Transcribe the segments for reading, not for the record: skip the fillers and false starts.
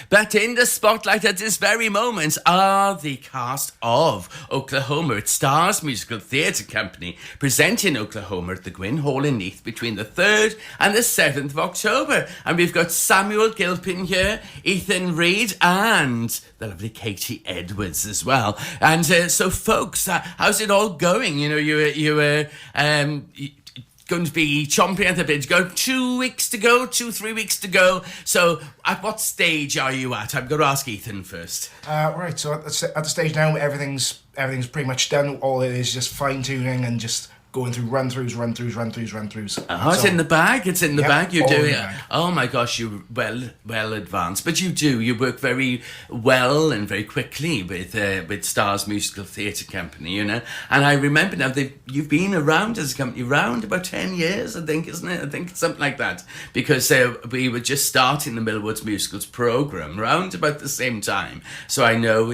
But in the spotlight at this very moment are the cast of Oklahoma. It Stars Musical Theatre Company presenting Oklahoma at the Gwyn Hall in Neath between the 3rd and the 7th of October. And we've got Samuel Gilpin here, Ethan Reid, and the lovely Katie Edwards as well. And so, folks, how's it all going? You know, you were going to be chomping at the bit. You go 2 weeks to go, 3 weeks to go. So at what stage are you at? I'm going to ask Ethan first. Right, so at the stage now, everything's pretty much done. All it is just fine-tuning and just going through run-throughs. Oh, it's in the bag. It's in the bag. You're doing it. Bag. Oh my gosh, you're well advanced. But you work very well and very quickly with Stars Musical Theatre Company, you know. And I remember now you've been around as a company around about 10 years, I think, isn't it? I think it's something like that. Because we were just starting the Millwoods Musicals programme around about the same time. So I know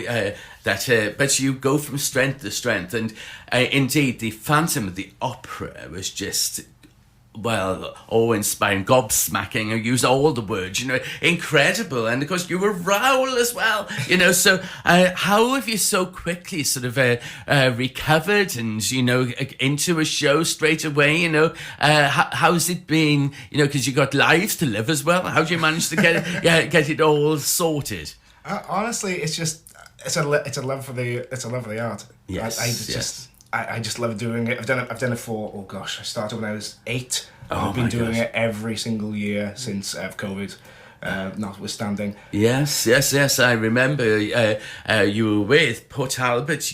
but you go from strength to strength, and indeed the Phantom of the Opera was just, well, awe-inspiring, gobsmacking. I use all the words, you know, incredible. And of course you were Raoul as well, you know. So how have you so quickly sort of recovered and, you know, into a show straight away, you know? How's it been, you know, because you got lives to live as well? How do you manage to get it all sorted? Honestly, it's a love for the art. Yes, I just love doing it. I've done it for, oh gosh, I started when I was 8. Oh, I've been doing it every single year since COVID, notwithstanding. Yes. I remember you were with Port Albert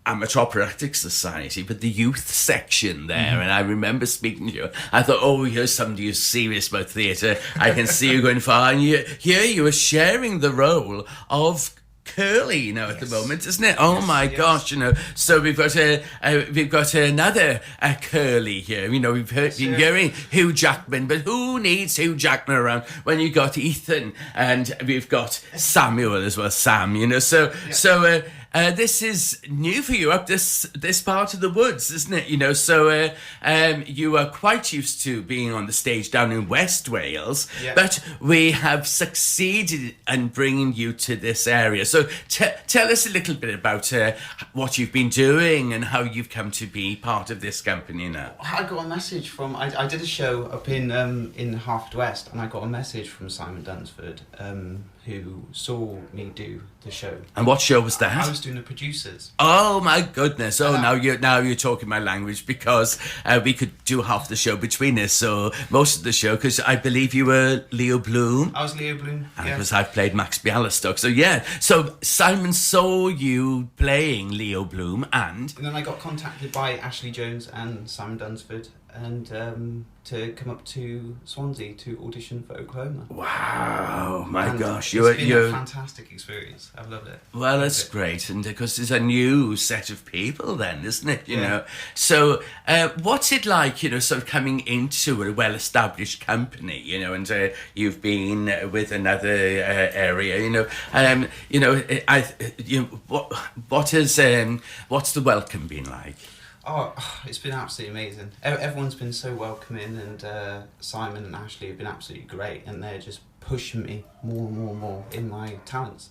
Amateur Operatic Society, but the youth section there, and I remember speaking to you. I thought, oh, here's somebody who's serious about theatre. I can see you going far. And here you were sharing the role of Curly, you know, at the moment, isn't it? Oh my gosh, you know. So we've got another Curly here. You know, been hearing Hugh Jackman, but who needs Hugh Jackman around when you got Ethan and we've got Samuel as well, Sam. You know, so this is new for you up this part of the woods, isn't it? You know, so you are quite used to being on the stage down in West Wales, but we have succeeded in bringing you to this area. So tell us a little bit about what you've been doing and how you've come to be part of this company now. I got a message from, I did a show up in Harford West, and I got a message from Simon Dunsford, who saw me do the show. And what show was that? I was doing the producers. Oh my goodness! Oh, now you're talking my language, because we could do half the show between us, so most of the show, because I believe you were Leo Bloom. I was Leo Bloom. And because I've played Max Bialystock, so Simon saw you playing Leo Bloom, and then I got contacted by Ashley Jones and Simon Dunsford, and to come up to Swansea to audition for Oklahoma. Wow, my gosh. It's been a fantastic experience. I've loved it. Well, that's great. And because there's a new set of people then, isn't it? You know. So what's it like, you know, sort of coming into a well-established company, you know, and you've been with another area, you know, what's the welcome been like? Oh, it's been absolutely amazing. Everyone's been so welcoming, and Simon and Ashley have been absolutely great, and they're just pushing me more and more in my talents.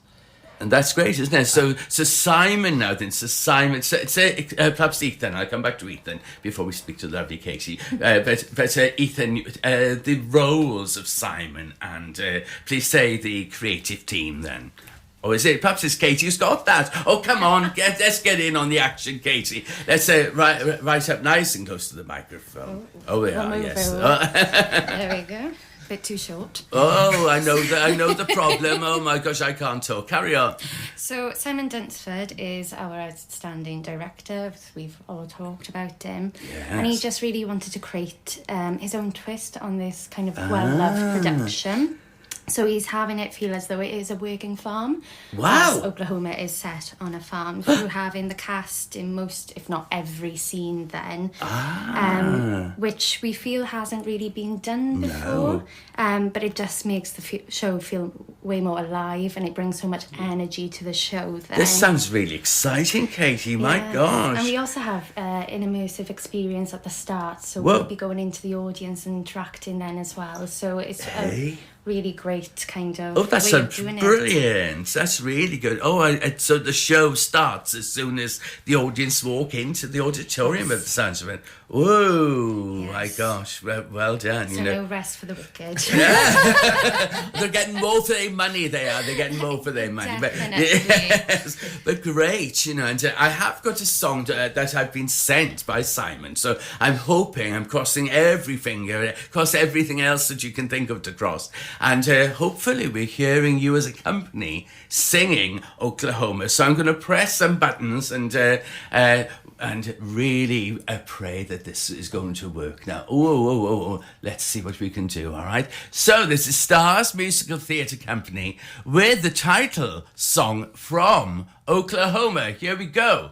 And that's great, isn't it? So Simon now then. So Simon, perhaps Ethan. I'll come back to Ethan before we speak to the lovely Katie. But Ethan, the roles of Simon and please say the creative team then. Or is it? Perhaps it's Katie who's got that. Oh, come on. Let's get in on the action, Katie. Let's right up nice and close to the microphone. Oh, we are, yes. There we go. A bit too short. Oh, I know the problem. Oh, my gosh, I can't talk. Carry on. So Simon Dunsford is our outstanding director. We've all talked about him. Yes. And he just really wanted to create his own twist on this kind of well-loved production. So he's having it feel as though it is a working farm. Wow. As Oklahoma is set on a farm. So having the cast in most, if not every scene then. Which we feel hasn't really been done before. No. But it just makes the show feel way more alive, and it brings so much energy to the show then. This sounds really exciting, Katie. My gosh. And we also have an immersive experience at the start, so Whoa. we'll be going into the audience and interacting then as well. So it's a really great kind of Oh, that way sounds of doing brilliant. That's really good. Oh, so the show starts as soon as the audience walk into the auditorium at the sounds of it. Whoa, my gosh. Well done. So no rest for the wicked. They're getting more for their money, they are. They're getting more for their money. Definitely. But great, and I have got a song that I've been sent by Simon. So I'm hoping, I'm crossing every finger, cross everything else that you can think of to cross. And hopefully we're hearing you as a company singing Oklahoma. So I'm going to press some buttons and really pray that this is going to work. Now, let's see what we can do, all right? So this is Stars Musical Theatre Company with the title song from Oklahoma. Here we go.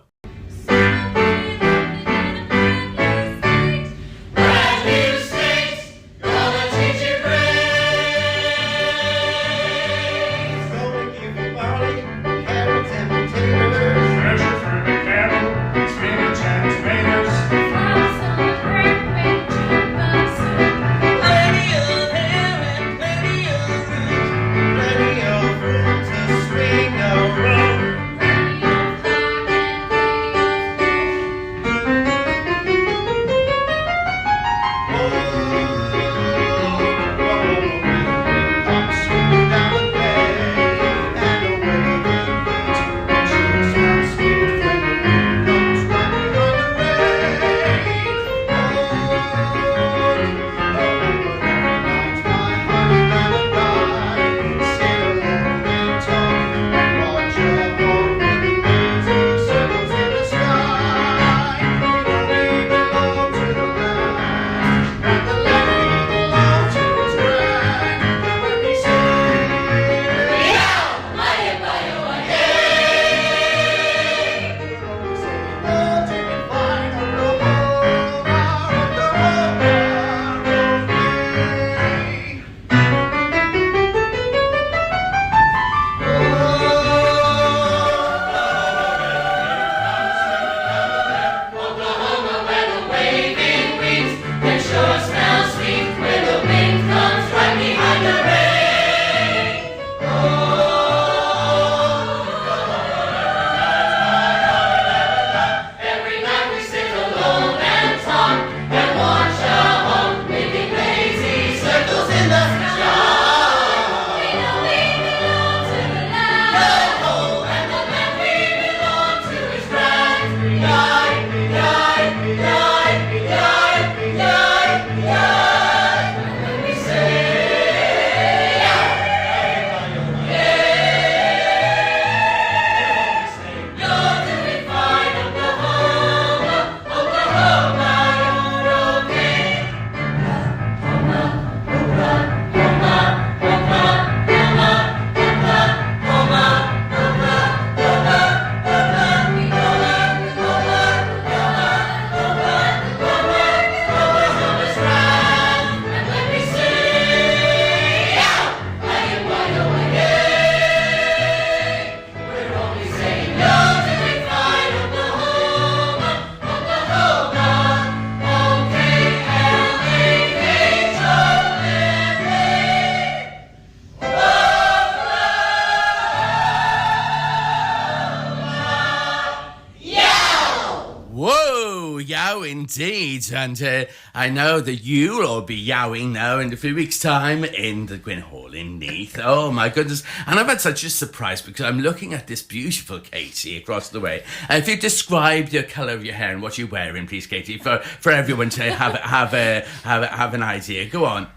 Indeed, and I know that you'll all be yowing now in a few weeks' time in the Gwyn Hall in Neath. Oh my goodness. And I've had such a surprise because I'm looking at this beautiful Katie across the way. If you describe the colour of your hair and what you're wearing, please, Katie, for everyone to have an idea. Go on.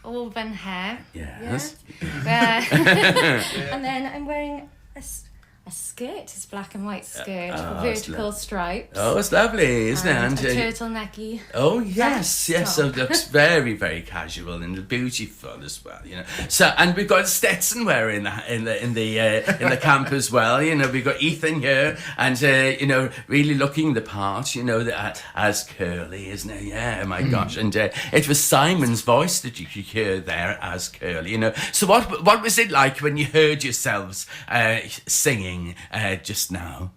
Auburn hair. Yes. Yeah. And then I'm wearing a skirt. It's black and white skirt, oh, vertical stripes. Oh, it's lovely, isn't and it? a turtlenecky. Oh yes, vest yes. So top. it looks very, very casual and beautiful as well. You know. So and we've got Stetson wearer in the camp as well. You know, we've got Ethan here, and you know, really looking the part. You know, as Curly, isn't it? Yeah, my gosh. And it was Simon's voice that you could hear there as Curly. You know. So what was it like when you heard yourselves singing just now?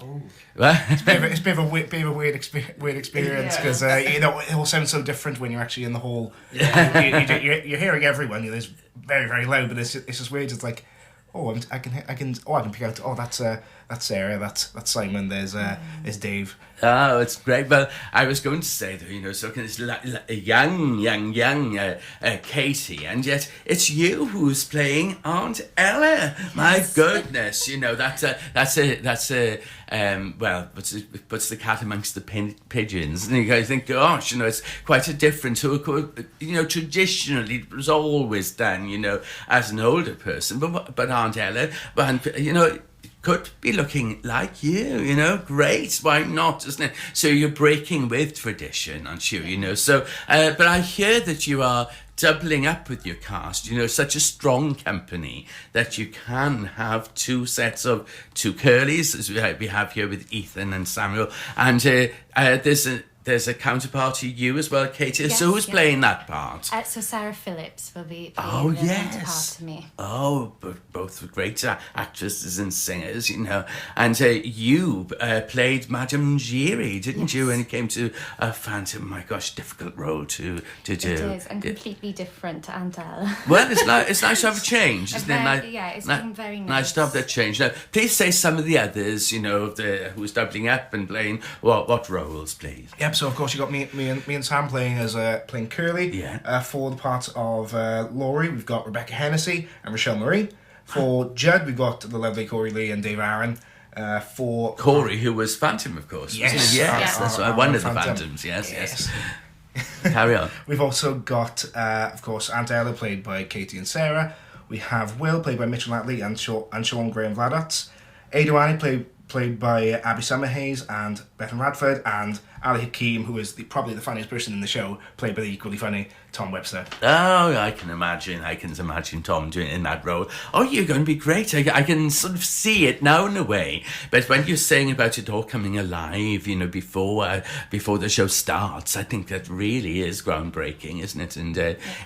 Oh. It's a bit of a weird experience because you know, it all sounds so different when you're actually in the hall. You're hearing everyone. You know, it's very, very loud, but it's just weird. It's like, I can pick out. Oh, that's Sarah. That's Simon. There's Dave. Oh, it's great. Well, I was going to say that, you know, so it's young Katie, and yet it's you who's playing Aunt Ella. My goodness, you know, that's a well, puts the cat amongst the pigeons, and you think, gosh, you know, it's quite a different. You know, traditionally it was always done, you know, as an older person, but Aunt Ella, you know, could be looking like you know, great, why not, isn't it? So you're breaking with tradition, aren't you, you know, so, but I hear that you are doubling up with your cast, you know, such a strong company that you can have two sets of two Curlies, as we have here with Ethan and Samuel, and there's a counterpart to you as well, Katie. Yes, so who's playing that part? So Sarah Phillips will be Oh, playing the yes. counterpart to me. Oh, both were great actresses and singers, you know. And you played Madame Giry, didn't you? When it came to a Phantom, my gosh, difficult role to do. It is, and completely different to Aunt Ella. Well, it's nice to have a change, isn't it? Yeah, it's been very nice. Nice to have that change. Now, please say some of the others, you know, who's doubling up and playing what roles, please. Yep. So of course you got me and Sam playing Curly. Yeah. For the part of Laurie, we've got Rebecca Hennessy and Rochelle Marie. For Judd, we've got the lovely Corey Lee and Dave Aaron. For Corey, who was Phantom, of course. Yes. Wasn't he? Yes, that's right. One of the Phantom. Phantoms. Yes. Carry on. We've also got, of course, Aunt Ella, played by Katie and Sarah. We have Will, played by Mitchell Atley and Sean Graham Vladats. Ada Annie, played by Abby Summerhays and Bethan Radford, and Ali Hakim, who is probably the funniest person in the show, played by the equally funny Tom Webster. Oh, I can imagine Tom doing it in that role. Oh, you're going to be great. I can sort of see it now in a way. But when you're saying about it all coming alive, you know, before the show starts, I think that really is groundbreaking, isn't it? And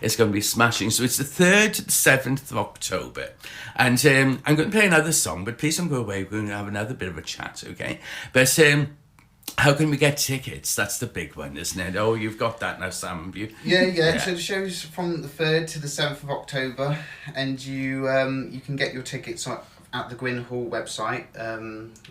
it's going to be smashing. So it's the 3rd to the 7th of October. And I'm going to play another song, but please don't go away. We're going to have another bit of a chat, okay? But how can we get tickets? That's the big one, isn't it? Oh, you've got that now, Sam. Yeah. So the show's from the 3rd to the 7th of October, and you can get your tickets at the Gwyn Hall website,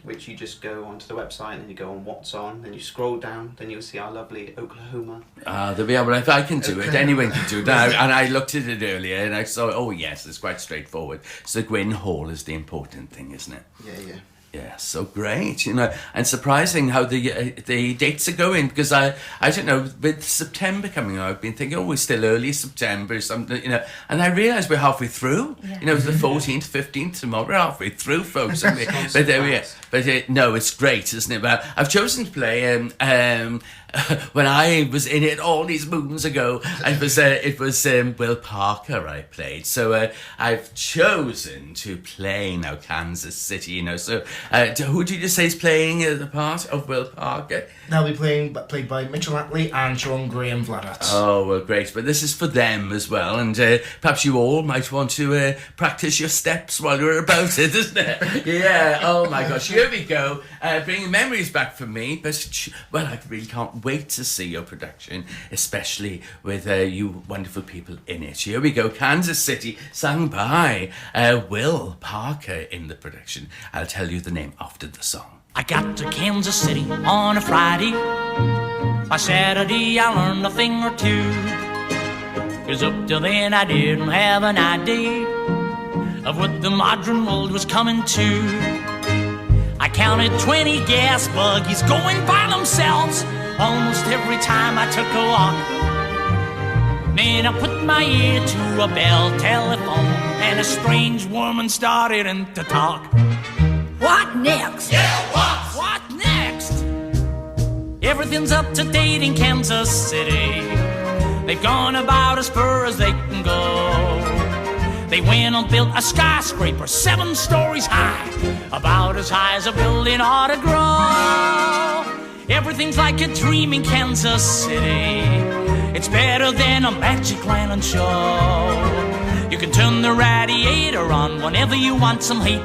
which you just go onto the website and you go on What's On, then you scroll down, then you'll see our lovely Oklahoma. There'll be able. If I can do it, anyone can do it. And I looked at it earlier and I saw, oh yes, it's quite straightforward. So Gwyn Hall is the important thing, isn't it? Yeah. Yeah, so great, you know, and surprising how the dates are going, because I don't know, with September coming out, I've been thinking, we're still early September or something, you know, and I realise we're halfway through. Yeah. You know, it's the 14th, 15th tomorrow, we're halfway through, folks. But there we are. But no, it's great, isn't it? But I've chosen to play when I was in it all these moons ago, it was Will Parker I played. So I've chosen to play now Kansas City, you know. So who did you say is playing the part of Will Parker? They'll be played by Mitchell Atley and Sean Graham Vladats. Oh, well, great. But this is for them as well. And perhaps you all might want to practice your steps while you're about it, isn't it? Yeah, oh my gosh. Here we go. Bringing memories back for me. But, well, I really can't wait to see your production, especially with you wonderful people in it. Here we go. Kansas City, sung by Will Parker in the production. I'll tell you the name after the song. I got to Kansas City on a Friday. By Saturday I learned a thing or two. 'Cause up till then I didn't have an idea of what the modern world was coming to. I counted 20 gas buggies going by themselves almost every time I took a walk. Then I put my ear to a bell telephone and a strange woman started to talk. What next? Yeah, what next? Everything's up to date in Kansas City. They've gone about as far as they can go. They went and built a skyscraper 7 stories high, about as high as a building ought to grow. Everything's like a dream in Kansas City. It's better than a Magic Lantern show. You can turn the radiator on whenever you want some heat.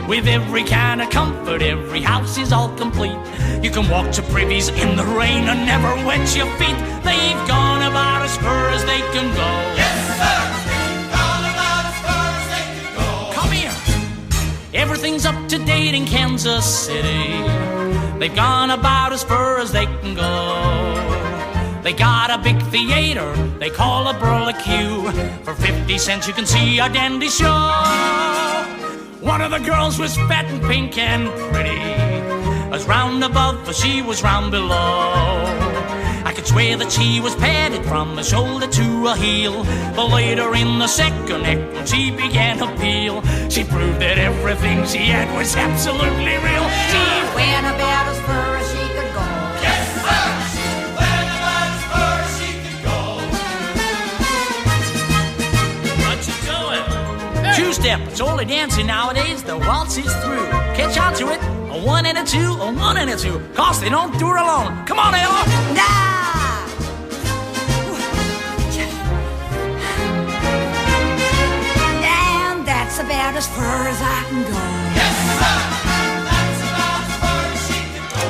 With every kind of comfort, every house is all complete. You can walk to privies in the rain and never wet your feet. They've gone about as far as they can go. Yes, sir! They've gone about as far as they can go. Come here. Everything's up to date in Kansas City. They've gone about as far as they can go. They got a big theater they call a burlesque. For 50 cents you can see a dandy show. One of the girls was fat and pink and pretty, as round above as she was round below. I could swear that she was padded from a shoulder to a heel, but later in the second act when she began to peel, she proved that everything she had was absolutely real. She went about as far as she could go. Yes, sir! She went about as far as she could go. What you doing? Two-step, it's only dancing nowadays. The waltz is through. Catch on to it. A 1 and a 2, a 1 and a 2. Cause they don't do it alone. Come on, Ella. Nah! And that's about as far as I can go. Yes, sir! That's about as far as she can go.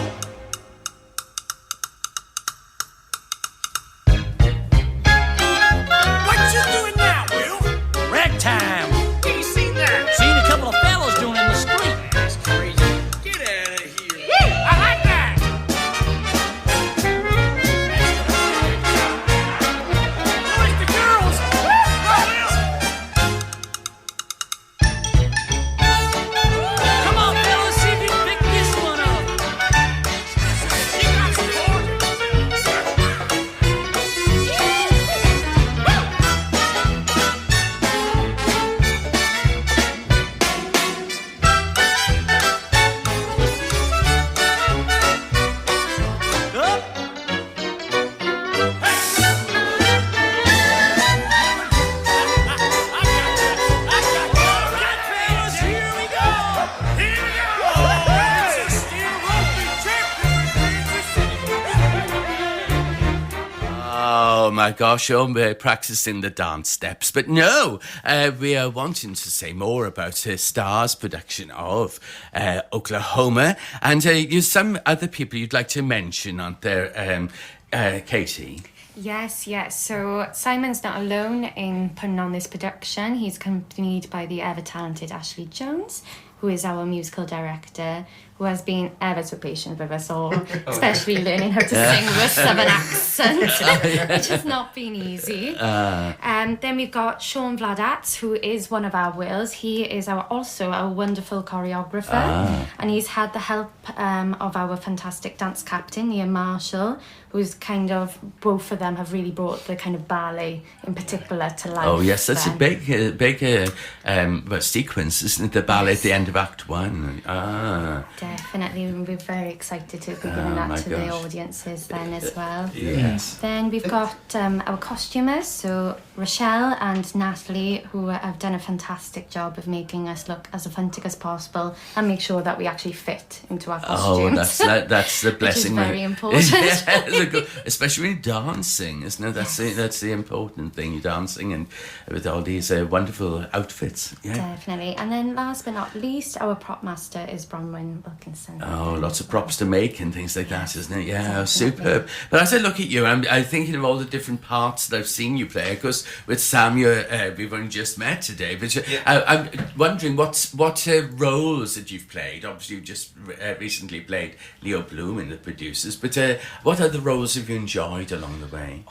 What you doing now, Will? Ragtime. You seen that? Seen a couple of fellas doing it in the street. That's crazy. Get out of here. I like that. Where's the girls? Come on, fellas, see if you can pick this one up. You got support. Oh my gosh, we're practicing the dance steps. But no, we are wanting to say more about Star's production of Oklahoma. And there's some other people you'd like to mention, aren't there, Katie? Yes. So Simon's not alone in putting on this production. He's accompanied by the ever-talented Ashley Jones, who is our musical director, who has been ever so patient with us all, especially learning how to sing with a southern accent, which has not been easy. Then we've got Sean Vladat, who is one of our whales. He is also our wonderful choreographer, and he's had the help of our fantastic dance captain, Ian Marshall, who's kind of, both of them have really brought the kind of ballet in particular to life. Oh yes, that's a big sequence, isn't it? The ballet at the end of Act 1. Definitely, we're very excited to be giving that to the audiences then as well. Yes. Then we've got our costumers, so Rochelle and Natalie, who have done a fantastic job of making us look as authentic as possible and make sure that we actually fit into our costumes. Oh, that's the blessing. Which is very important. Yeah, especially when you're dancing, isn't it? That's the important thing. You're dancing and with all these wonderful outfits. Yeah. Definitely. And then last but not least, our prop master is Bronwyn Wilkinson. Oh, lots of props to make and things like that, isn't it? Yeah, Definitely. superb. But as I look at you, I'm thinking of all the different parts that I've seen you play. Of course, with Sam, we've only just met today. But I'm wondering what roles that you've played. Obviously, you've just recently played Leo Bloom in The Producers. But what other roles have you enjoyed along the way?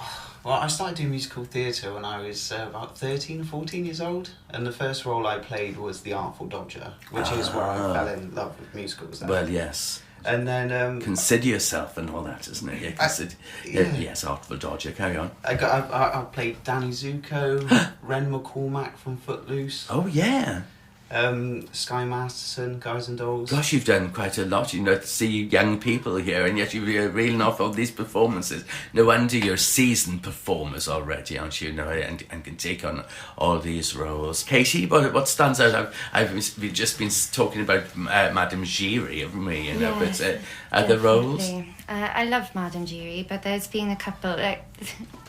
Well, I started doing musical theatre when I was about 13 or 14 years old, and the first role I played was the Artful Dodger, which is where I fell in love with musicals. Then. Well, yes. And then Consider Yourself and all that, isn't it? Yes, Artful Dodger. Carry on. I played Danny Zuko, Ren McCormack from Footloose. Oh yeah. Sky Masterson, Guys and Dolls. Gosh, you've done quite a lot, to see young people here, and yet you're reeling off all these performances. No wonder you're seasoned performers already, aren't you? And can take on all these roles. Katie, what stands out? We've just been talking about Madame Giry, haven't we? Yes, but other roles. definitely. I love Madame Giry, but there's been a couple,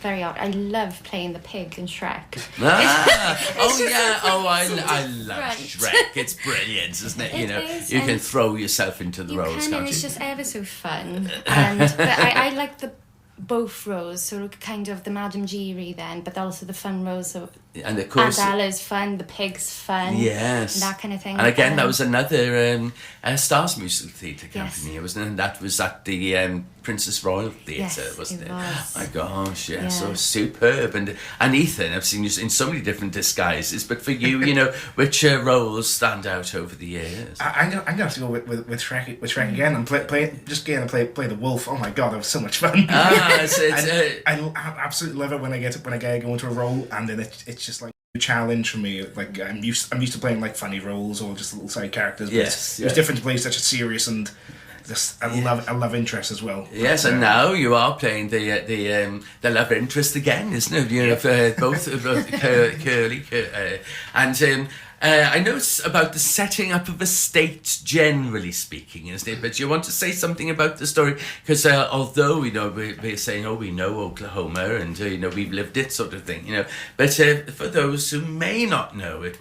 very odd. I love playing the pig in Shrek. I love Right. Shrek. It's brilliant, isn't it? It is, you can and throw yourself into the roles, And can't it's you? just ever so fun. But I like both roles, so kind of the Madame Giry then, but also the fun roles. So And of course, Aunt Ella's fun, the pig's fun. yes, That kind of thing. And again, that was another Stars Musical Theatre Yes. Company, wasn't it? That was at the Princess Royal Theatre, Yes, wasn't it it? was. My gosh, yeah, Yeah. so superb. And Ethan, I've seen you in so many different disguises, but for you, which roles stand out over the years? I'm gonna have to go with Shrek again and play the wolf. Oh my god, that was so much fun. I absolutely love it when I get to go into a role, and then it's just like a challenge for me. Like I'm used to playing like funny roles or just little side characters. But Yes, it was different to play such a serious and just I love interest as well. Yes, and now you are playing the love interest again, isn't it? For both Curly and. I know it's about the setting up of a state, generally speaking, isn't it? But you want to say something about the story? Because although, we're saying, we know Oklahoma and, we've lived it sort of thing, But for those who may not know it,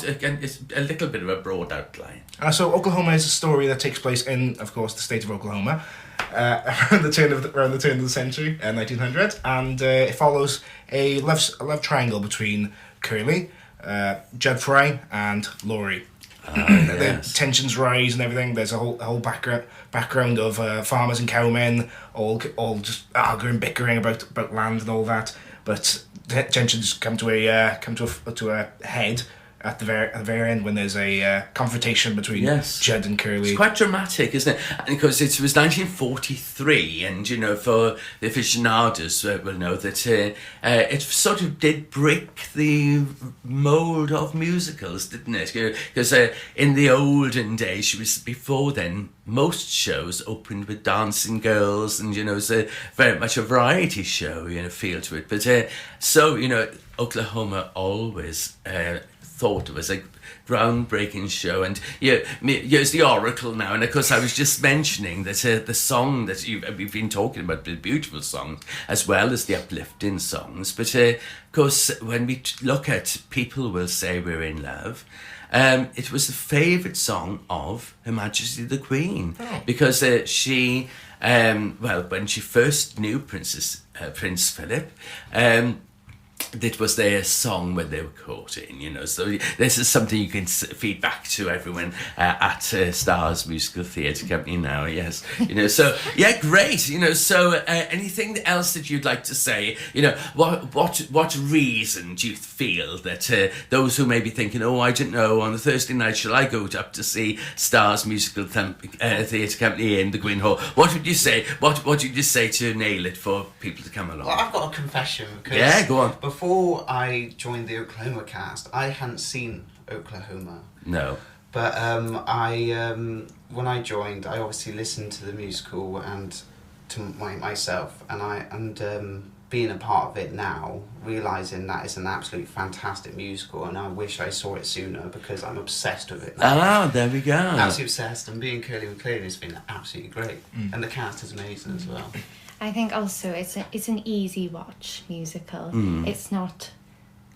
again, it's a little bit of a broad outline. So Oklahoma is a story that takes place in, of course, the state of Oklahoma. Around the turn of the century, 1900, and it follows a love triangle between Curly, Judd Fry, and Laurie. The tensions rise and everything. There's a whole background of farmers and cowmen all just arguing, bickering about land and all that. But tensions come to a head at the very end when there's a confrontation between Judd and Curly. It's quite dramatic, isn't it? And because it was 1943, and for the aficionados will know that it sort of did break the mould of musicals, didn't it? Because in the olden days, before then, most shows opened with dancing girls, and it was very much a variety show, feel to it. But Oklahoma always thought it was a groundbreaking show, and here's the Oracle now. And of course, I was just mentioning that the song that we've been talking about, the beautiful songs as well as the uplifting songs. But of course, when we look at People Will Say We're in Love, it was the favourite song of Her Majesty the Queen, because she, when she first knew Prince Philip, it was their song when they were courting, So this is something you can feed back to everyone at Stars Musical Theatre Company now. Yes, So great. So anything else that you'd like to say? What reason do you feel that those who may be thinking, I don't know, on the Thursday night shall I go up to see Stars Musical Theatre Company in the Gwyn Hall? What would you say? What would you say to nail it for people to come along? Well, I've got a confession. Because go on. Before I joined the Oklahoma cast, I hadn't seen Oklahoma. No. But when I joined, I obviously listened to the musical and to myself, and being a part of it now, realising that it's an absolute fantastic musical, and I wish I saw it sooner because I'm obsessed with it now. There we go. Absolutely obsessed, and being Curly with Clearly has been absolutely great, and the cast is amazing as well. I think also it's an easy watch musical. It's not.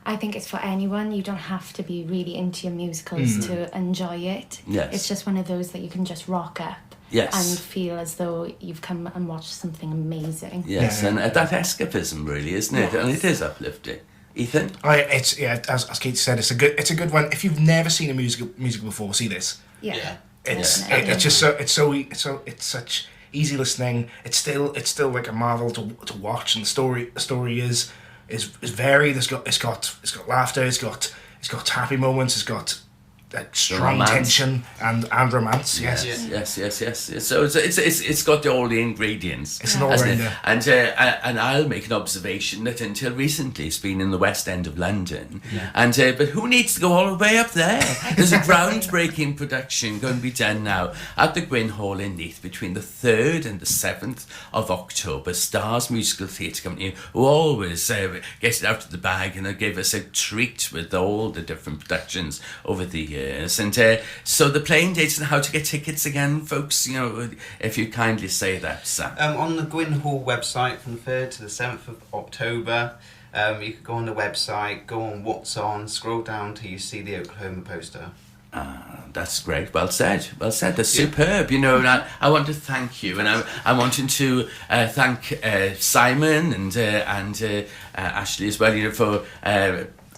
I think it's for anyone. You don't have to be really into your musicals to enjoy it. Yes. It's just one of those that you can just rock up. Yes. And feel as though you've come and watched something amazing. Yes, and that escapism, really, isn't it? Yes. And it is uplifting. Ethan? It's as Katie said, it's a good one. If you've never seen a musical before, see this. Yeah. It's such easy listening. It's still like a marvel to watch, and the story is varied. It's got laughter. It's got happy moments. It's got strong romance. tension and romance. Yes. Yes. So it's got all the ingredients. It's an hasn't it? all-rounder. And I'll make an observation that until recently it's been in the West End of London, and but who needs to go all the way up there? There's a groundbreaking production going to be done now at the Gwyn Hall in Neath between the 3rd and the 7th of October. Stars Musical Theatre Company, who always get it out of the bag and they give us a treat with all the different productions over the years. And so the playing dates and how to get tickets again, folks, you know, if you kindly say that, Sam. On the Gwyn Hall website from the 3rd to the 7th of October, you could go on the website, go on What's On, scroll down till you see the Oklahoma poster. That's great. Well said. That's superb. You know, and I want to thank you, and I wanted to thank Simon and Ashley as well. You know, for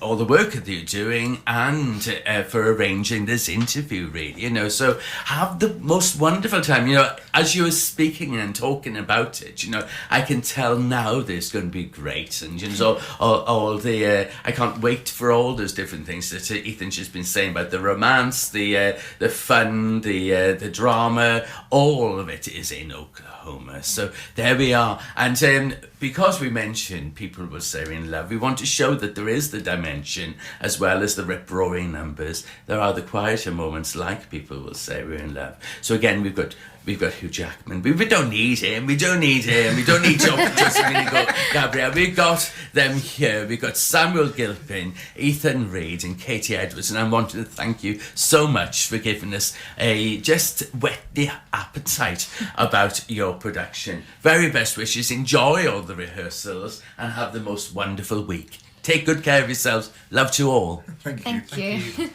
all the work that you're doing and for arranging this interview, really, you know. So have the most wonderful time. You know, as you were speaking and talking about it, you know, I can tell now that it's going to be great. And, you know, so all the, I can't wait for all those different things that Ethan's just been saying about the romance, the fun, the drama, all of it is in Oklahoma. So there we are. And because we mentioned People Will Say We're in Love, we want to show that there is the dimension as well as the rip-roaring numbers. There are the quieter moments like People Will Say We're in Love. So again, we've got Hugh Jackman. We don't need him. We don't need Josephine Gabriel. We've got them here. We've got Samuel Gilpin, Ethan Reid and Katie Edwards. And I wanted to thank you so much for giving us just whet the appetite about your production. Very best wishes. Enjoy all the rehearsals and have the most wonderful week. Take good care of yourselves. Love to all. Thank you. Thank you.